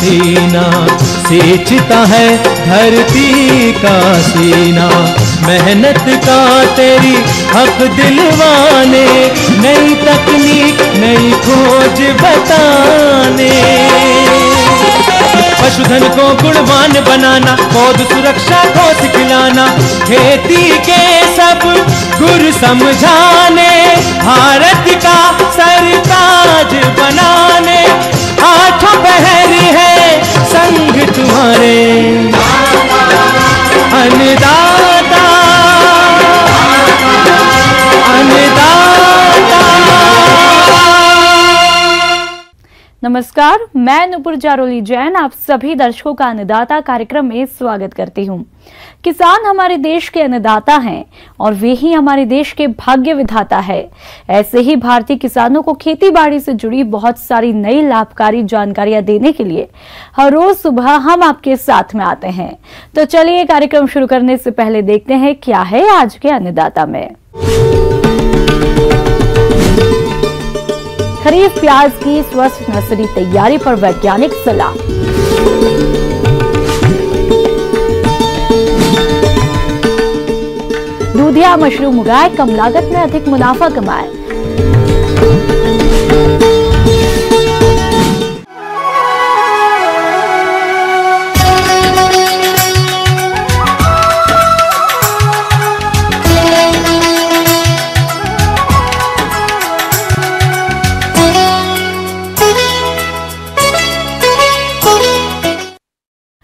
पसीना, सींचता है धरती का सीना। मेहनत का तेरी हक दिलवाने, नई तकनीक नई खोज बताने। पशुधन को गुणवान बनाना, पौध सुरक्षा को सिखलाना, खेती के सब गुर समझाने, भारत का सरताज बनाने। आठों पहर है संग तुम्हारे, अन्नदाता अन्नदाता। नमस्कार, मैं नुपुर जारोली जैन आप सभी दर्शकों का अन्नदाता कार्यक्रम में स्वागत करती हूं। किसान हमारे देश के अन्नदाता हैं और वे ही हमारे देश के भाग्य विधाता है। ऐसे ही भारतीय किसानों को खेती बाड़ी से जुड़ी बहुत सारी नई लाभकारी जानकारियां देने के लिए हर रोज सुबह हम आपके साथ में आते हैं। तो चलिए कार्यक्रम शुरू करने से पहले देखते हैं क्या है आज के अन्नदाता में। खरीफ प्याज की स्वस्थ नर्सरी तैयारी पर वैज्ञानिक सलाह। दूधिया मशरूम उगाए, कम लागत में अधिक मुनाफा कमाए।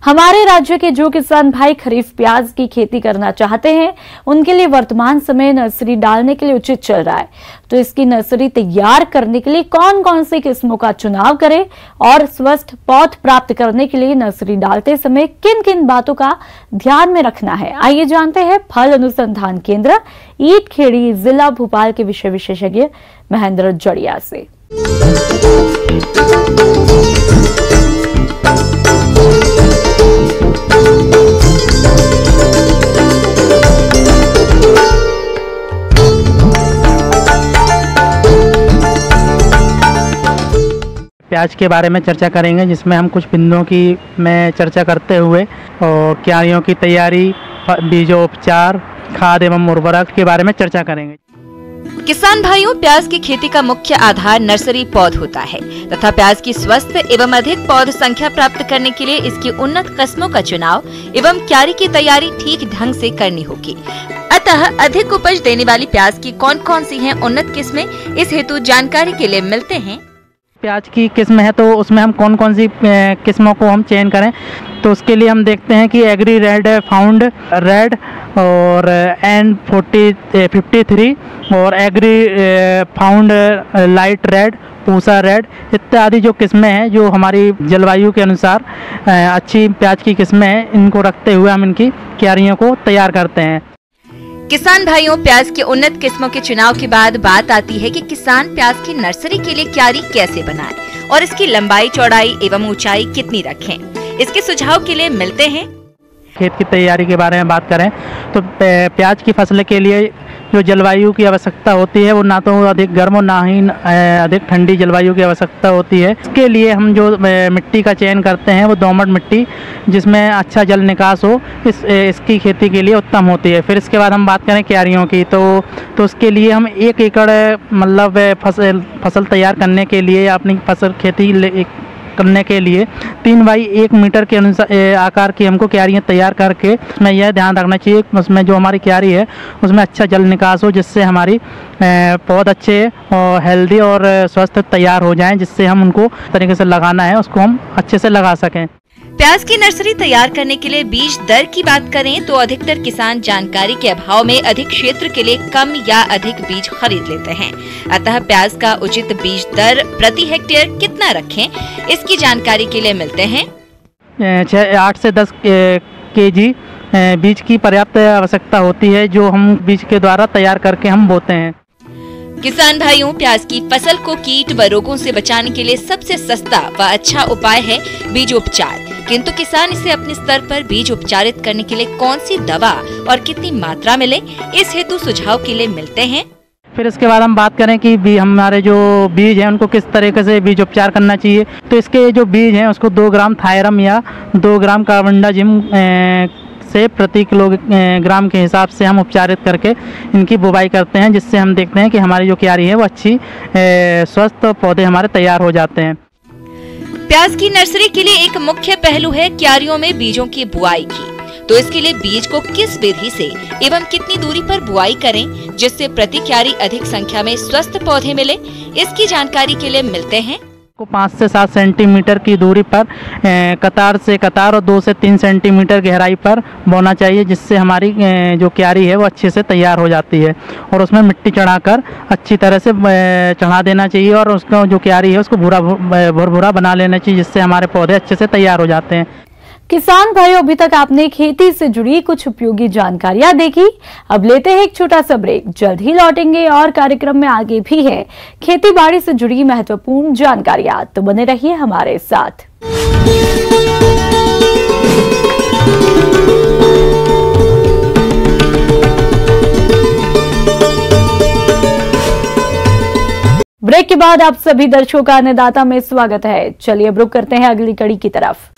हमारे राज्य के जो किसान भाई खरीफ प्याज की खेती करना चाहते हैं, उनके लिए वर्तमान समय नर्सरी डालने के लिए उचित चल रहा है। तो इसकी नर्सरी तैयार करने के लिए कौन कौन सी किस्मों का चुनाव करें और स्वस्थ पौध प्राप्त करने के लिए नर्सरी डालते समय किन किन बातों का ध्यान में रखना है, आइए जानते हैं फल अनुसंधान केंद्र ईटखेड़ी जिला भोपाल के विषय विशेषज्ञ महेंद्र जड़िया से। प्याज के बारे में चर्चा करेंगे, जिसमें हम कुछ बिंदुओं की में चर्चा करते हुए और क्यारियों की तैयारी, बीजोपचार, खाद एवं उर्वरक के बारे में चर्चा करेंगे। किसान भाइयों, प्याज की खेती का मुख्य आधार नर्सरी पौध होता है तथा प्याज की स्वस्थ एवं अधिक पौध संख्या प्राप्त करने के लिए इसकी उन्नत किस्मों का चुनाव एवं क्यारी की तैयारी ठीक ढंग से करनी होगी। अतः अधिक उपज देने वाली प्याज की कौन कौन सी हैं उन्नत किस्में, इस हेतु जानकारी के लिए मिलते हैं। प्याज की किस्म है तो उसमें हम कौन कौन सी किस्मों को हम चयन करें, तो उसके लिए हम देखते हैं कि एग्री रेड, फाउंड रेड और N53 और Agrifound light red, Pusa red इत्यादि जो किस्में हैं, जो हमारी जलवायु के अनुसार अच्छी प्याज की किस्में हैं, इनको रखते हुए हम इनकी क्यारियों को तैयार करते हैं। किसान भाइयों, प्याज की उन्नत किस्मों के चुनाव के बाद बात आती है कि किसान प्याज की नर्सरी के लिए क्यारी कैसे बनाएं और इसकी लंबाई, चौड़ाई एवं ऊंचाई कितनी रखें। इसके सुझाव के लिए मिलते हैं। खेत की तैयारी के बारे में बात करें तो प्याज की फसल के लिए जो जलवायु की आवश्यकता होती है वो ना तो अधिक गर्म और ना ही अधिक ठंडी जलवायु की आवश्यकता होती है। इसके लिए हम जो मिट्टी का चयन करते हैं वो दोमट मिट्टी, जिसमें अच्छा जल निकास हो, इसकी खेती के लिए उत्तम होती है। फिर इसके बाद हम बात करें क्यारियों की तो उसके लिए हम 1 एकड़ मतलब फसल तैयार करने के लिए अपनी फसल खेती करने के लिए 3 बाई 1 मीटर के अनुसार आकार की हमको क्यारियाँ तैयार करके उसमें यह ध्यान रखना चाहिए उसमें जो हमारी क्यारी है उसमें अच्छा जल निकास हो, जिससे हमारी पौध अच्छे और हेल्दी और स्वस्थ तैयार हो जाएं, जिससे हम उनको तरीके से लगाना है उसको हम अच्छे से लगा सकें। प्याज की नर्सरी तैयार करने के लिए बीज दर की बात करें तो अधिकतर किसान जानकारी के अभाव में अधिक क्षेत्र के लिए कम या अधिक बीज खरीद लेते हैं। अतः प्याज का उचित बीज दर प्रति हेक्टेयर कितना रखें, इसकी जानकारी के लिए मिलते हैं। 8 से 10 केजी बीज की पर्याप्त आवश्यकता होती है, जो हम बीज के द्वारा तैयार करके हम बोते हैं। किसान भाइयों, प्याज की फसल को कीट व रोगों से बचाने के लिए सबसे सस्ता व अच्छा उपाय है बीजोपचार। किंतु किसान इसे अपने स्तर पर बीज उपचारित करने के लिए कौन सी दवा और कितनी मात्रा मिले, इस हेतु सुझाव के लिए मिलते हैं। फिर इसके बाद हम बात करें कि हमारे जो बीज हैं उनको किस तरीके से बीज उपचार करना चाहिए। तो इसके जो बीज हैं उसको 2 ग्राम थायरम या 2 ग्राम कार्बेंडाजिम से प्रति किलोग्राम के हिसाब से हम उपचारित करके इनकी बुवाई करते हैं, जिससे हम देखते हैं कि हमारी जो क्यारी है वो अच्छी स्वस्थ पौधे हमारे तैयार हो जाते हैं। प्याज की नर्सरी के लिए एक मुख्य पहलू है क्यारियों में बीजों की बुआई की। तो इसके लिए बीज को किस विधि से एवं कितनी दूरी पर बुआई करें जिससे प्रति क्यारी अधिक संख्या में स्वस्थ पौधे मिले, इसकी जानकारी के लिए मिलते हैं। 5 से 7 सेंटीमीटर की दूरी पर कतार से कतार और 2 से 3 सेंटीमीटर गहराई पर बोना चाहिए, जिससे हमारी जो क्यारी है वो अच्छे से तैयार हो जाती है। और उसमें मिट्टी चढ़ाकर अच्छी तरह से चढ़ा देना चाहिए और उसका जो क्यारी है उसको भुरभुरा बना लेना चाहिए, जिससे हमारे पौधे अच्छे से तैयार हो जाते हैं। किसान भाइयों, अभी तक आपने खेती से जुड़ी कुछ उपयोगी जानकारियां देखी। अब लेते हैं एक छोटा सा ब्रेक, जल्द ही लौटेंगे और कार्यक्रम में आगे भी है खेती बाड़ी से जुड़ी महत्वपूर्ण जानकारियां, तो बने रहिए हमारे साथ। ब्रेक के बाद आप सभी दर्शकों का अन्नदाता में स्वागत है। चलिए अब रुक करते हैं अगली कड़ी की तरफ।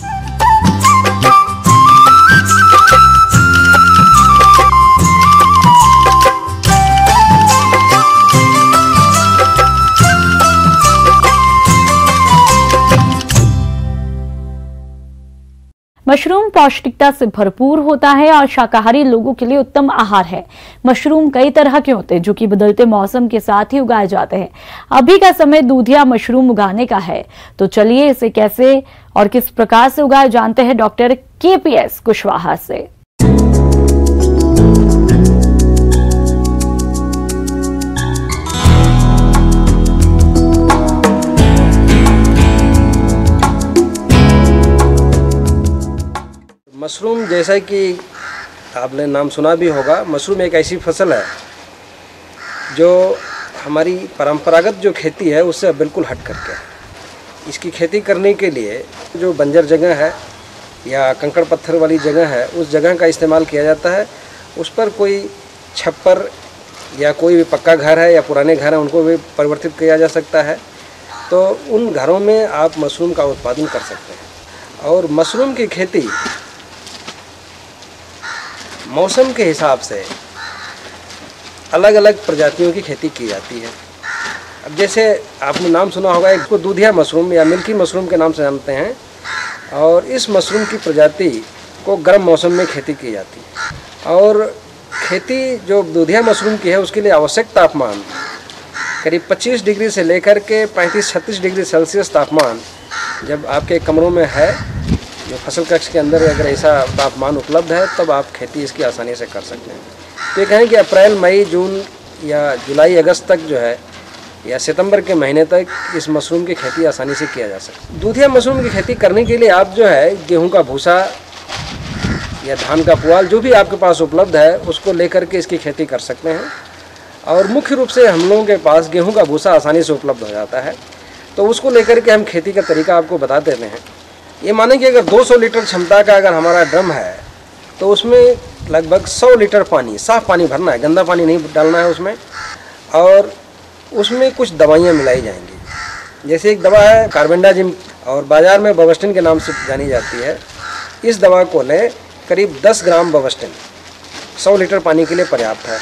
मशरूम पौष्टिकता से भरपूर होता है और शाकाहारी लोगों के लिए उत्तम आहार है। मशरूम कई तरह के होते हैं जो कि बदलते मौसम के साथ ही उगाए जाते हैं। अभी का समय दूधिया मशरूम उगाने का है, तो चलिए इसे कैसे और किस प्रकार से उगाए जानते हैं डॉक्टर KPS कुशवाहा से। मशरूम, जैसा कि आपने नाम सुना भी होगा, मशरूम एक ऐसी फसल है जो हमारी परंपरागत जो खेती है उससे बिल्कुल हट करके है। इसकी खेती करने के लिए जो बंजर जगह है या कंकड़ पत्थर वाली जगह है, उस जगह का इस्तेमाल किया जाता है। उस पर कोई छप्पर या कोई भी पक्का घर है या पुराने घर हैं, उनको भी परिवर्तित किया जा सकता है। तो उन घरों में आप मशरूम का उत्पादन कर सकते हैं। और मशरूम की खेती मौसम के हिसाब से अलग अलग प्रजातियों की खेती की जाती है। अब जैसे आपने नाम सुना होगा, एक को दूधिया मशरूम या मिल्की मशरूम के नाम से जानते हैं, और इस मशरूम की प्रजाति को गर्म मौसम में खेती की जाती है। और खेती जो दूधिया मशरूम की है उसके लिए आवश्यक तापमान करीब 25 डिग्री से लेकर के 35-36 डिग्री सेल्सियस तापमान जब आपके कमरों में है, जो फसल कक्ष के अंदर अगर ऐसा तापमान उपलब्ध है, तब आप खेती इसकी आसानी से कर सकते हैं। तो ये कहें कि अप्रैल, मई, जून या जुलाई, अगस्त तक जो है या सितंबर के महीने तक इस मशरूम की खेती आसानी से किया जा सकता है। दूधिया मशरूम की खेती करने के लिए आप जो है गेहूं का भूसा या धान का पुआल जो भी आपके पास उपलब्ध है उसको लेकर के इसकी खेती कर सकते हैं। और मुख्य रूप से हम लोगों के पास गेहूँ का भूसा आसानी से उपलब्ध हो जाता है, तो उसको लेकर के हम खेती का तरीका आपको बता देते हैं। ये माने कि अगर 200 लीटर क्षमता का अगर हमारा ड्रम है तो उसमें लगभग 100 लीटर पानी, साफ़ पानी भरना है, गंदा पानी नहीं डालना है उसमें। और उसमें कुछ दवाइयाँ मिलाई जाएंगी। जैसे एक दवा है कार्बेंडाजिम, और बाज़ार में बवस्टिन के नाम से जानी जाती है। इस दवा को लें, करीब 10 ग्राम बवस्टिन 100 लीटर पानी के लिए पर्याप्त है।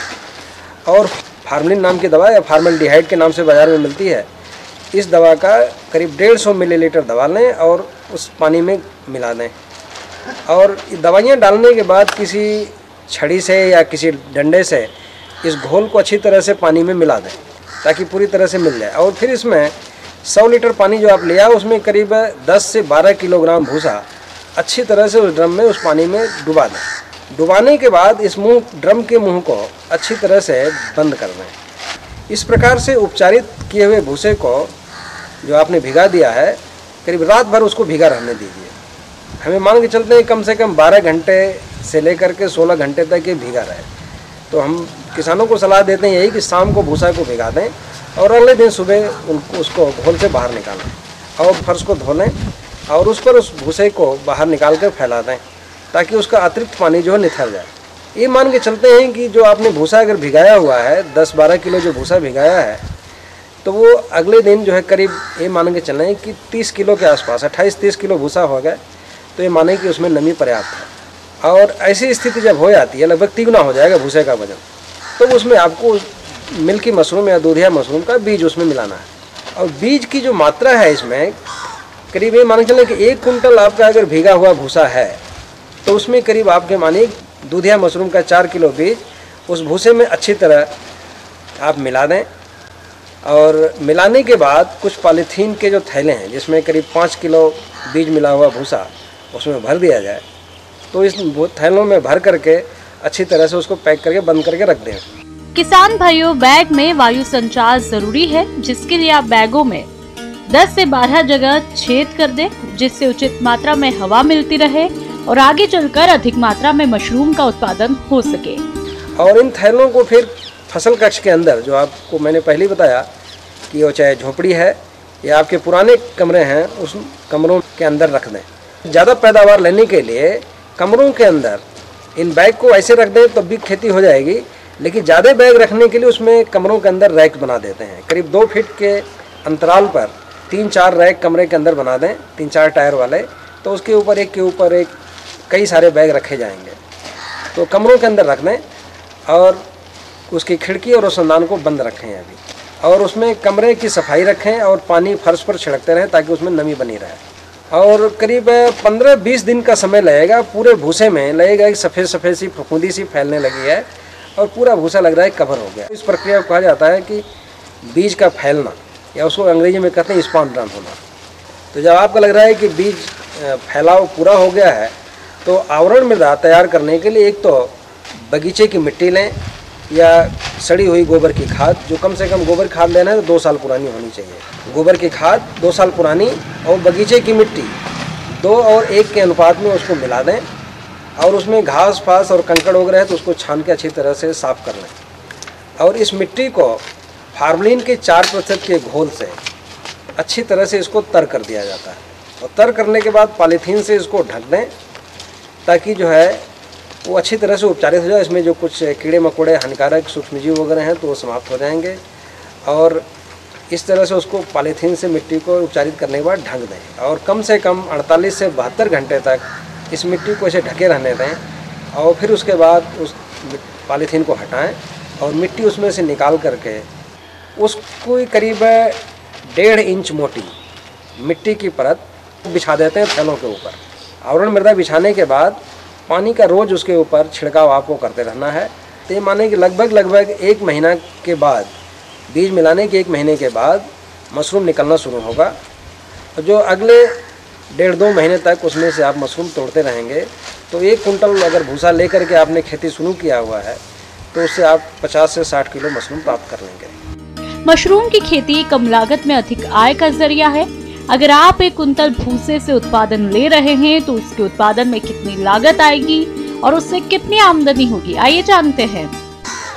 और फार्मलिन नाम की दवा या फार्मल्डिहाइड के नाम से बाज़ार में मिलती है। इस दवा का करीब 150 मिलीलीटर दवा लें और उस पानी में मिला दें। और दवाइयाँ डालने के बाद किसी छड़ी से या किसी डंडे से इस घोल को अच्छी तरह से पानी में मिला दें ताकि पूरी तरह से मिल जाए। और फिर इसमें 100 लीटर पानी जो आप लिया उसमें करीब 10 से 12 किलोग्राम भूसा अच्छी तरह से उस ड्रम में, उस पानी में डुबा दें। डुबाने के बाद इस ड्रम के मुँह को अच्छी तरह से बंद कर दें। इस प्रकार से उपचारित किए हुए भूसे को जो आपने भिगा दिया है, करीब रात भर उसको भिगा रहने दीजिए। हमें मान के चलते हैं कम से कम 12 घंटे से लेकर के 16 घंटे तक ये भीगा रहे। तो हम किसानों को सलाह देते हैं यही कि शाम को भूसा को भिगा दें और अगले दिन सुबह उसको घोल से बाहर निकालें और फर्श को धो लें और उस पर उस भूसे को बाहर निकाल कर फैला दें ताकि उसका अतिरिक्त पानी जो है निथर जाए। ये मान के चलते हैं कि जो आपने भूसा अगर भिगाया हुआ है 10-12 किलो जो भूसा भिगाया है, तो वो अगले दिन जो है करीब ये मान के चलें कि 30 किलो के आसपास 28-30 किलो भूसा हो गया, तो ये माने कि उसमें नमी पर्याप्त है। और ऐसी स्थिति जब हो जाती है, लगभग 3 गुना हो जाएगा भूसे का वजन, तो उसमें आपको मिल्की मशरूम या दूधिया मशरूम का बीज उसमें मिलाना है। और बीज की जो मात्रा है इसमें करीब ये मान के चलें कि 1 कुंटल आपका अगर भीगा हुआ भूसा है, तो उसमें करीब आपके मानिए दूधिया मशरूम का 4 किलो बीज उस भूसे में अच्छी तरह आप मिला दें। और मिलाने के बाद कुछ पॉलीथीन के जो थैले हैं जिसमें करीब 5 किलो बीज मिला हुआ भूसा उसमें भर दिया जाए, तो इस थैलों में भर करके अच्छी तरह से उसको पैक करके बंद करके रख दें। किसान भाइयों, बैग में वायु संचार जरूरी है, जिसके लिए आप बैगों में 10 से 12 जगह छेद कर दें, जिससे उचित मात्रा में हवा मिलती रहे और आगे चलकर अधिक मात्रा में मशरूम का उत्पादन हो सके। और इन थैलों को फिर फसल कक्ष के अंदर, जो आपको मैंने पहले बताया कि वो चाहे झोपड़ी है या आपके पुराने कमरे हैं, उस कमरों के अंदर रख दें। ज़्यादा पैदावार लेने के लिए कमरों के अंदर इन बैग को ऐसे रख दें तब भी खेती हो जाएगी, लेकिन ज़्यादा बैग रखने के लिए उसमें कमरों के अंदर रैक बना देते हैं। करीब 2 फीट के अंतराल पर 3-4 रैक कमरे के अंदर बना दें, 3-4 टायर वाले, तो उसके ऊपर एक के ऊपर एक कई सारे बैग रखे जाएंगे। तो कमरों के अंदर रख दें और उसकी खिड़की और रोशनदान को बंद रखें अभी, और उसमें कमरे की सफाई रखें और पानी फर्श पर छिड़कते रहें ताकि उसमें नमी बनी रहे। और करीब 15-20 दिन का समय लगेगा, पूरे भूसे में लगेगा कि सफ़ेद सफ़ेद सी फफूंदी सी फैलने लगी है और पूरा भूसा लग रहा है कवर हो गया। इस प्रक्रिया को कहा जाता है कि बीज का फैलना, या उसको अंग्रेजी में कहते हैं स्पॉन्ड्रम होना। तो जब आपको लग रहा है कि बीज फैलाव पूरा हो गया है, तो आवरण मृदा तैयार करने के लिए एक तो बगीचे की मिट्टी लें या सड़ी हुई गोबर की खाद, जो कम से कम गोबर खाद लेना है तो 2 साल पुरानी होनी चाहिए। गोबर की खाद 2 साल पुरानी और बगीचे की मिट्टी 2 और 1 के अनुपात में उसको मिला दें, और उसमें घास फास और कंकड़ वगैरह है तो उसको छान के अच्छी तरह से साफ़ कर लें। और इस मिट्टी को फार्मलिन के 4% के घोल से अच्छी तरह से इसको तर कर दिया जाता है, और तर करने के बाद पॉलीथीन से इसको ढक दें ताकि जो है वो अच्छी तरह से उपचारित हो जाए। इसमें जो कुछ कीड़े मकोड़े हानिकारक सूक्ष्मजीव वगैरह हैं तो वो समाप्त हो जाएंगे। और इस तरह से उसको पॉलीथीन से मिट्टी को उपचारित करने के बाद ढक दें, और कम से कम 48 से 72 घंटे तक इस मिट्टी को ऐसे ढके रहने दें। और फिर उसके बाद उस पॉलीथीन को हटाएं और मिट्टी उसमें से निकाल करके उसको करीब 1.5 इंच मोटी मिट्टी की परत बिछा देते हैं थैलों के ऊपर। आवरण मृदा बिछाने के बाद पानी का रोज़ उसके ऊपर छिड़काव आपको करते रहना है। तो ये माने कि लगभग 1 महीना के बाद, बीज मिलाने के 1 महीने के बाद मशरूम निकलना शुरू होगा। और जो अगले 1.5-2 महीने तक उसमें से आप मशरूम तोड़ते रहेंगे, तो 1 कुंटल अगर भूसा लेकर के आपने खेती शुरू किया हुआ है तो उससे आप 50 से 60 किलो मशरूम प्राप्त कर लेंगे। मशरूम की खेती कम लागत में अधिक आय का जरिया है। अगर आप 1 कुंतल भूसे से उत्पादन ले रहे हैं तो उसके उत्पादन में कितनी लागत आएगी और उससे कितनी आमदनी होगी, आइए जानते हैं।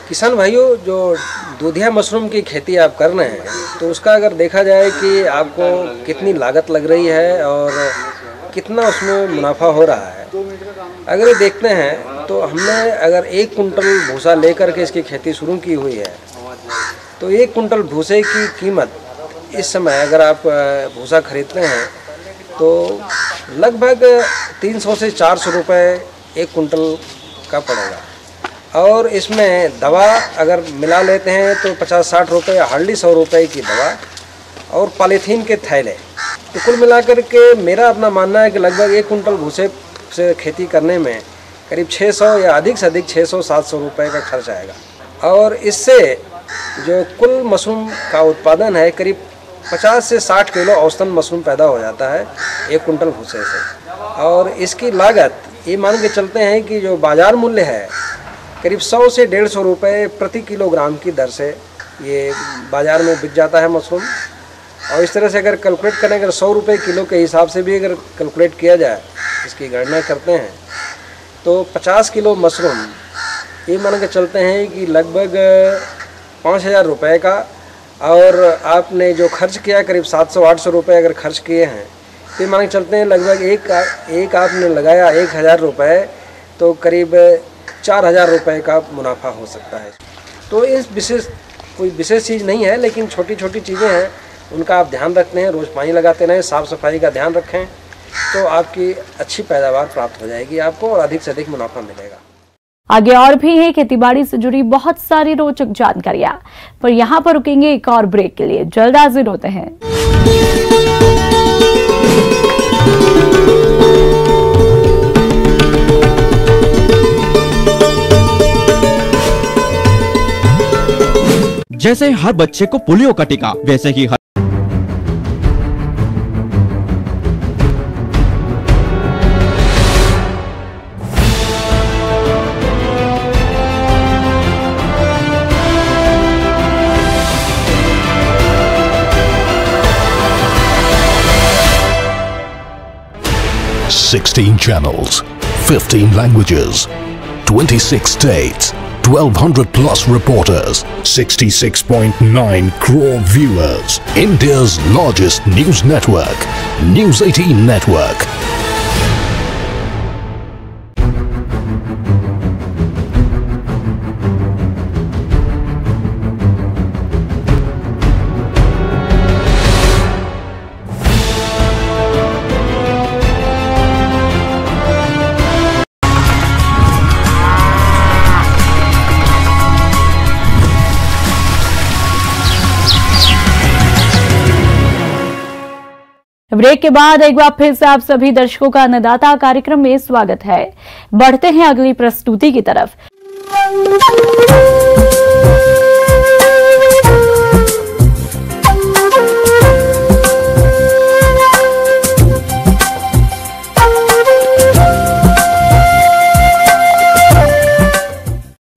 किसान भाइयों, जो दूधिया मशरूम की खेती आप कर रहे हैं तो उसका अगर देखा जाए कि आपको कितनी लागत लग रही है और कितना उसमें मुनाफा हो रहा है, अगर ये देखते हैं तो हमने अगर 1 कुंटल भूसा लेकर के इसकी खेती शुरू की हुई है, तो 1 कुंटल भूसे की कीमत इस समय अगर आप भूसा खरीदते हैं तो लगभग 300 से 400 रुपये 1 कुंटल का पड़ेगा। और इसमें दवा अगर मिला लेते हैं तो 50-60 रुपये, हार्डली 100 रुपये की दवा और पॉलीथीन के थैले, तो कुल मिलाकर के मेरा अपना मानना है कि लगभग 1 कुंटल भूसे से खेती करने में करीब 600 या अधिक से अधिक 600-700 रुपये का खर्च आएगा। और इससे जो कुल मशरूम का उत्पादन है करीब 50 से 60 किलो औसतन मशरूम पैदा हो जाता है 1 कुंटल भूसे से। और इसकी लागत ये मान के चलते हैं कि जो बाज़ार मूल्य है करीब 100 से 150 रुपये प्रति किलोग्राम की दर से ये बाज़ार में बिक जाता है मशरूम। और इस तरह से अगर कैलकुलेट करें, अगर 100 रुपये किलो के हिसाब से भी अगर कैलकुलेट किया जाए, इसकी गणना करते हैं तो 50 किलो मशरूम ये मान के चलते हैं कि लगभग 5000 रुपये का। और आपने जो खर्च किया करीब 700-800 रुपये अगर खर्च किए हैं, तो मान के चलते हैं लगभग एक आपने लगाया 1000 रुपये, तो करीब 4,000 रुपये का मुनाफा हो सकता है। तो इस कोई विशेष चीज़ नहीं है, लेकिन छोटी छोटी चीज़ें हैं, उनका आप ध्यान रखते हैं, रोज़ पानी लगाते रहें, साफ़ सफाई का ध्यान रखें, तो आपकी अच्छी पैदावार प्राप्त हो जाएगी आपको और अधिक से अधिक मुनाफा मिलेगा। आगे और भी है खेतीबाड़ी से जुड़ी बहुत सारी रोचक जानकारियां, पर यहाँ पर रुकेंगे एक और ब्रेक के लिए। जल्द हाजिर होते हैं। जैसे हर बच्चे को पोलियो का टीका, वैसे ही हर $16 channels, 15 languages, 26 states, 1,200 plus reporters, 66.9 crore viewers. India's largest news network, News 18 Network. Break के बाद एक बार फिर से आप सभी दर्शकों का अन्नदाता कार्यक्रम में स्वागत है। बढ़ते हैं अगली प्रस्तुति की तरफ।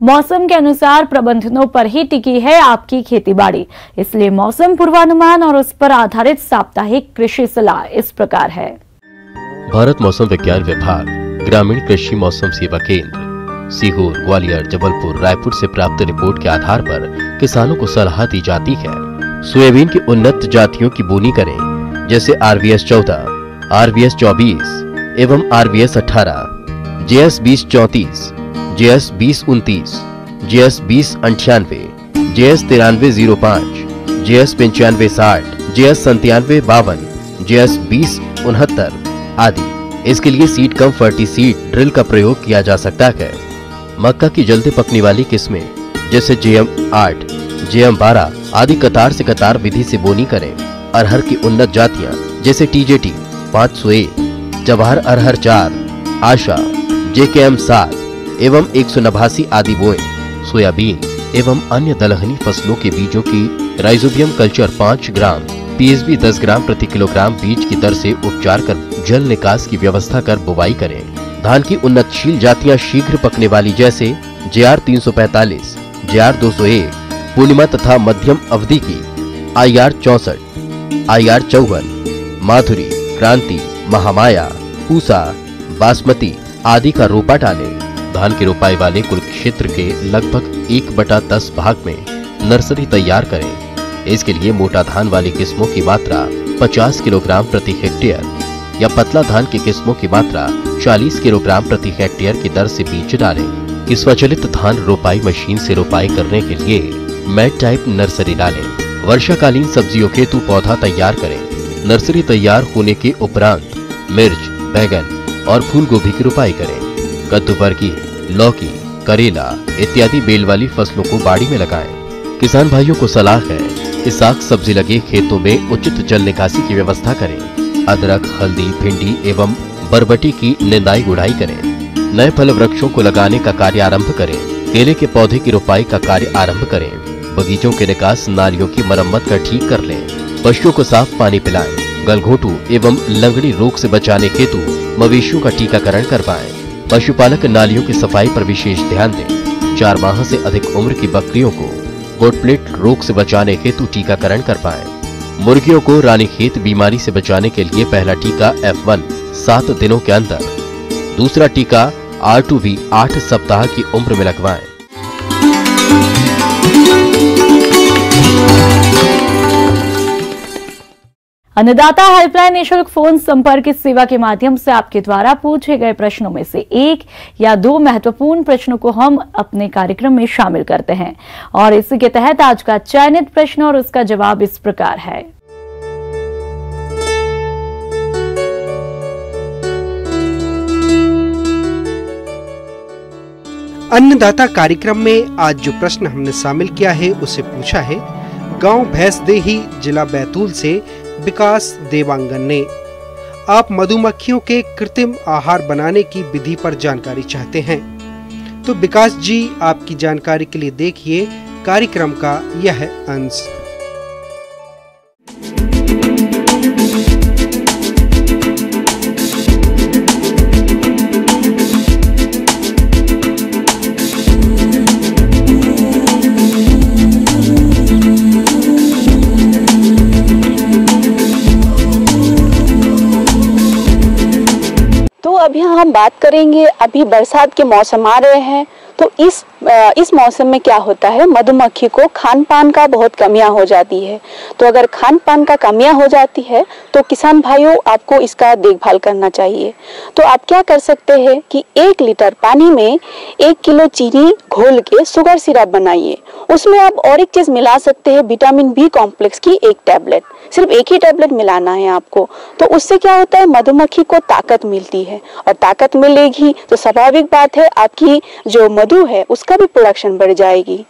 मौसम के अनुसार प्रबंधनों पर ही टिकी है आपकी खेतीबाड़ी, इसलिए मौसम पूर्वानुमान और उस पर आधारित साप्ताहिक कृषि सलाह इस प्रकार है। भारत मौसम विज्ञान विभाग ग्रामीण कृषि मौसम सेवा केंद्र सीहोर, ग्वालियर, जबलपुर, रायपुर से प्राप्त रिपोर्ट के आधार पर किसानों को सलाह दी जाती है। सोयाबीन की उन्नत जातियों की बोनी करें, जैसे RVS 14, RVS 24 एवं RVS 18, JS 2034, JS 2029, JS 2098, JS 9305, JS 9560, JS 9752, JS 2069 आदि। इसके लिए सीड कम फर्टी सीड ड्रिल का प्रयोग किया जा सकता है। मक्का की जल्दी पकने वाली किस्में जैसे JM 8, JM 12 आदि कतार से कतार विधि से बोनी करें। अरहर की उन्नत जातियां जैसे TJT 501, जवाहर अरहर 4, आशा, JKM 7 एवं 189 आदि बोएं। सोयाबीन एवं अन्य दलहनी फसलों के बीजों की राइजोबियम कल्चर 5 ग्राम, PSB 10 ग्राम प्रति किलोग्राम बीज की दर से उपचार कर जल निकास की व्यवस्था कर बुवाई करें। धान की उन्नतशील जातियां शीघ्र पकने वाली जैसे JR 345, JR 201, पूर्णिमा तथा मध्यम अवधि की IR 64, IR 54, माधुरी, क्रांति, महामाया, पूसा, बासमती आदि का रोपा डालें। धान की रोपाई वाले कुल क्षेत्र के लगभग 1/10 भाग में नर्सरी तैयार करें। इसके लिए मोटा धान वाली किस्मों की मात्रा 50 किलोग्राम प्रति हेक्टेयर या पतला धान की किस्मों की मात्रा 40 किलोग्राम प्रति हेक्टेयर की दर से बीज डालें। इस स्वचालित धान रोपाई मशीन से रोपाई करने के लिए मैट टाइप नर्सरी डालें। वर्षाकालीन सब्जियों हेतु पौधा तैयार करें। नर्सरी तैयार होने के उपरांत मिर्च, बैगन और फूल गोभी की रोपाई करें। कद्दू, बरगी, लौकी, करेला इत्यादि बेल वाली फसलों को बाड़ी में लगाएं। किसान भाइयों को सलाह है कि साग सब्जी लगे खेतों में उचित जल निकासी की व्यवस्था करें। अदरक, हल्दी, भिंडी एवं बरबटी की निंदाई गुड़ाई करें। नए फल वृक्षों को लगाने का कार्य आरंभ करें। केले के पौधे की रोपाई का कार्य आरंभ करें। बगीचों के निकास नालियों की मरम्मत कर ठीक कर लें। पशुओं को साफ पानी पिलाएं। गलघोटू एवं लंगड़ी रोग से बचाने हेतु मवेशियों का टीकाकरण करवाएं। पशुपालक नालियों की सफाई पर विशेष ध्यान दें। 4 माह से अधिक उम्र की बकरियों को गोटप्लेट रोग से बचाने हेतु टीकाकरण करवाएं। मुर्गियों को रानीखेत बीमारी से बचाने के लिए पहला टीका F1 7 दिनों के अंदर, दूसरा टीका R2V 8 सप्ताह की उम्र में लगवाएं। अन्नदाता हेल्पलाइन निःशुल्क फोन संपर्क सेवा के माध्यम से आपके द्वारा पूछे गए प्रश्नों में से एक या दो महत्वपूर्ण प्रश्नों को हम अपने कार्यक्रम में शामिल करते हैं और इसी के तहत आज का चयनित प्रश्न और उसका जवाब इस प्रकार है। अन्नदाता कार्यक्रम में आज जो प्रश्न हमने शामिल किया है उसे पूछा है गांव भैंसदेही जिला बैतूल से विकास देवांगन ने। आप मधुमक्खियों के कृत्रिम आहार बनाने की विधि पर जानकारी चाहते हैं तो विकास जी आपकी जानकारी के लिए देखिए कार्यक्रम का यह अंश। अभी हम बात करेंगे, अभी बरसात के मौसम आ रहे हैं तो इस मौसम में क्या होता है, मधुमक्खी को खान पान का बहुत कमियां हो जाती है। तो अगर खान पान का कमियां हो जाती है तो किसान भाइयों आपको इसका देखभाल करना चाहिए। तो आप क्या कर सकते हैं कि 1 लीटर पानी में 1 किलो चीनी घोल के शुगर सिरप बनाइए। उसमें आप और एक चीज मिला सकते हैं, विटामिन बी कॉम्प्लेक्स की 1 टैबलेट, सिर्फ 1 ही टैबलेट मिलाना है आपको। तो उससे क्या होता है, मधुमक्खी को ताकत मिलती है और ताकत मिलेगी तो स्वाभाविक बात है आपकी जो मधु है उसका भी प्रोडक्शन बढ़ जाएगी।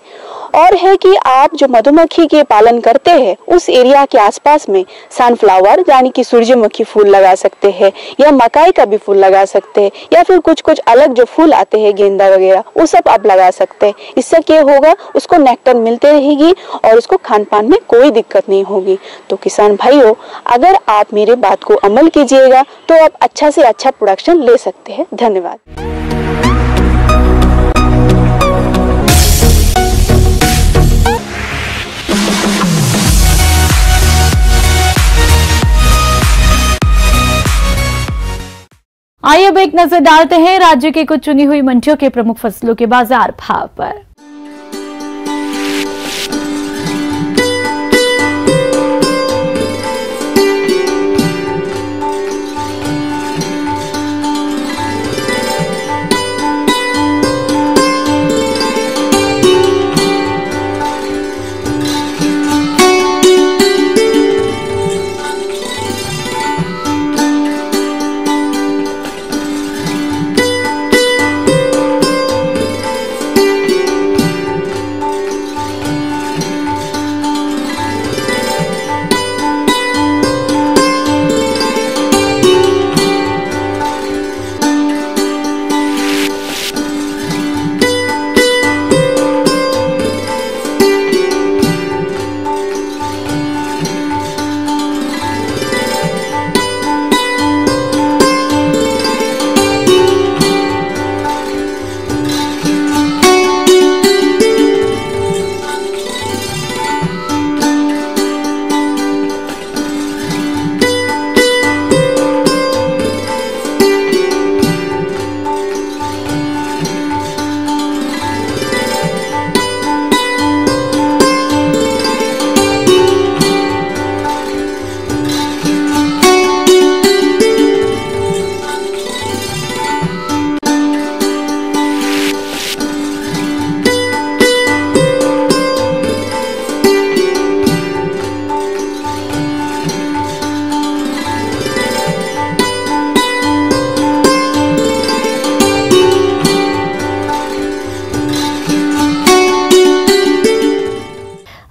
और है कि आप जो मधुमक्खी के पालन करते हैं उस एरिया के आसपास में सनफ्लावर यानी कि सूरजमुखी फूल लगा सकते हैं या मकाई का भी फूल लगा सकते हैं या फिर कुछ अलग जो फूल आते हैं गेंदा वगैरह वो सब आप लगा सकते हैं। इससे क्या होगा, उसको नेक्टर मिलते रहेगी और उसको खान पान में कोई दिक्कत नहीं होगी। तो किसान भाइयों अगर आप मेरे बात को अमल कीजिएगा तो आप अच्छा से अच्छा प्रोडक्शन ले सकते हैं। धन्यवाद। आइए अब एक नजर डालते हैं राज्य के कुछ चुनी हुई मंडियों के प्रमुख फसलों के बाजार भाव पर।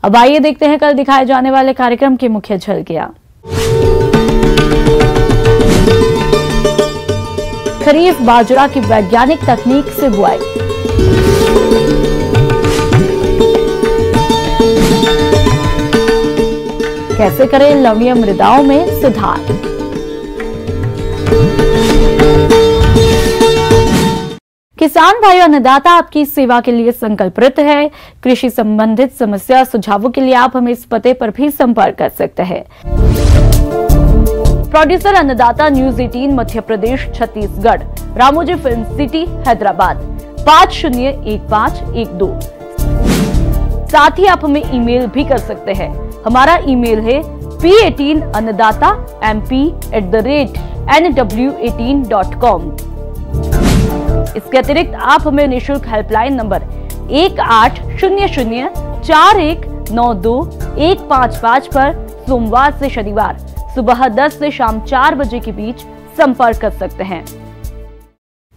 अब आइए देखते हैं कल दिखाए जाने वाले कार्यक्रम की मुख्य झलकियां। खरीफ बाजरा की वैज्ञानिक तकनीक से बुआई, कैसे करें लवणीय मृदाओं में सुधार, किसान भाई अन्नदाता आपकी सेवा के लिए संकल्पित है। कृषि संबंधित समस्या सुझावों के लिए आप हमें इस पते पर भी संपर्क कर सकते हैं। प्रोड्यूसर अन्नदाता news 18 Madhya Pradesh Chhattisgarh, Ramoji film city Hyderabad 501512। साथ ही आप हमें ईमेल भी कर सकते हैं। हमारा ईमेल है P18 अन्नदाता mp@nw18.com। इसके अतिरिक्त आप हमें निःशुल्क हेल्पलाइन नंबर 180041921555 पर सोमवार से शनिवार सुबह 10 से शाम 4 बजे के बीच संपर्क कर सकते हैं।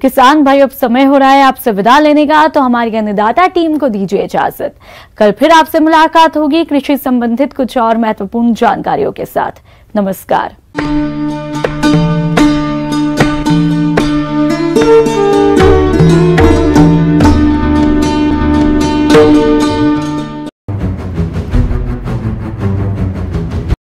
किसान भाई, अब समय हो रहा है आपसे विदा लेने का, तो हमारी अन्नदाता टीम को दीजिए इजाजत। कल फिर आपसे मुलाकात होगी कृषि संबंधित कुछ और महत्वपूर्ण जानकारियों के साथ। नमस्कार।